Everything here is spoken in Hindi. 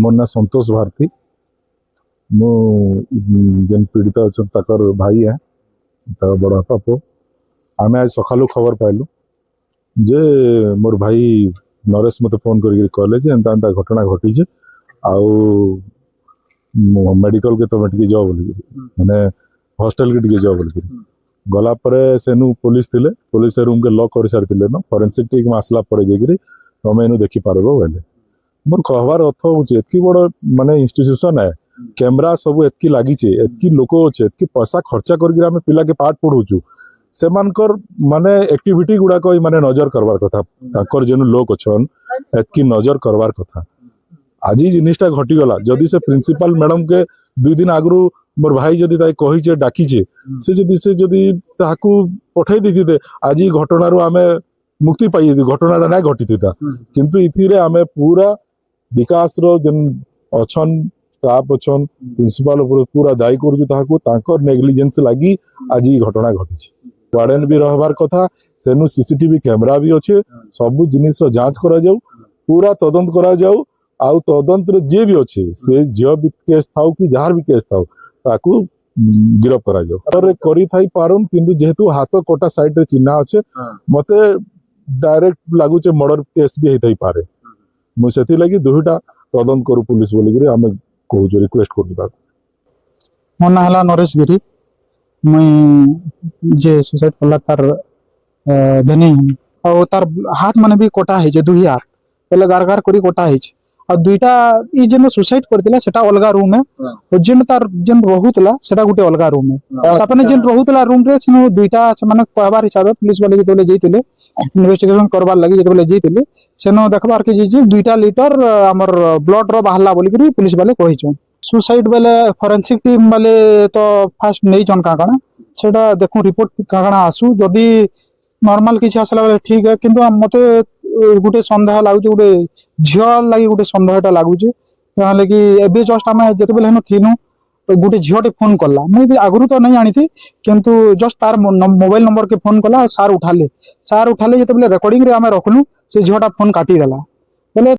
मोर ना संतोष भारती मु जेन पीड़ित अच्छा भाई है बड़ बापा पु आम आज सकालू खबर पाइलु जे मोर भाई नरेश मत फोन कर कहले एंता एंता घटना घटी आउ मेडिकल के तुम टे जाओ बोल मैंने हॉस्टल के टे जाओ बोल गला सेनु पुलिस थिले पुलिस रूम के लॉक कर सारी न फॉरेंसिक टीम आसला जाकि तुम इनू देखी पार बोले मोर कहबार अर्थ हूँ बड़ माने इंस्टीट्यूशन है कैमरा सब एतकी लगी एतकी लोक अच्छे एतकी पैसा खर्चा कर पिला के पाठ पढ़ाऊँ से माने एक्टिविटी गुड़ाक माने नजर करवार कथा जेन लोक अच्छन एतकी नजर करवार कथा आज जिनिसटा घटीगला जदि से प्रिंसिपल मैडम के 2 दिन आगु मोर भाई जदि कही डाकीचे से जदि पठे दी आज घटना आमे मुक्ति पाई घटना ना घटी था किंतु इथिरे आमे पूरा विकास रो जन अच्छन स्टाफ अच्छन प्रिंसिपल पूरा दायी कर नेग्लिजेंस लगी आज घटना घटी वार्डन भी रहबार कथा सेनु सीसीटीवी कैमरा भी अच्छे सब जिनिस जांच करा जाऊ पूरा तदंत करा जाऊ आउ तदंत जे भी अच्छे से झील भी केस था कि जार भी केस था ताकू गिरफ करा जाऊ करी थाई पारुन किंतु जेहेतु हाथ कटा साइड रे चिन्ह अच्छे मते डायरेक्ट लगुचे मर्डर केस भी होई पारे मुझे लगी दुईटा तदंत करू पुलिस बोलिक आम कहूँ रिक्वेस्ट कर मो ना है नरेश गिरी मुई जे सुसाइड कला तार भेनी और तार हाथ माने भी कटा है दुही हाथ पहले गार गार करी कटा है और दुईटा ई जेन सुसाइड करथिला सेटा अलगा रूम है और जेन तार जेन रहुतला सेटा गुटे अलगा रूम है आपने जेन रहुतला रूम रे सेनो दुईटा माने कहबार हिसाब पुलिस वाले जेतले जइतिले इन्वेस्टिगेशन करबार लागि जेतले जइतिले सेनो देखबार के जे 2 लीटर हमर ब्लड रो बाहरला बोली करी पुलिस वाले कहि छ सुसाइड बेले फोरेंसिक टीम वाले तो फास्ट नहीं जन का काना सेटा देखो रिपोर्ट का काना आसु जदी नॉर्मल किछ आसला बेले ठीक है किंतु मते गुटे संदेह लागुचे गुटे झियल लगी गुटे संदेहटा लागुचे कहले कि एबे जस्ट आमे जते बेले हनो थिनु गुटे झियोटे फोन करला मैं भी आगुरु तो नहीं जानी थी किंतु जस्ट तार मोबाइल नंबर के फोन कला सार उठाले जते बेले रिकॉर्डिंग रे आमे रखलु से झियोटा फोन काटी देला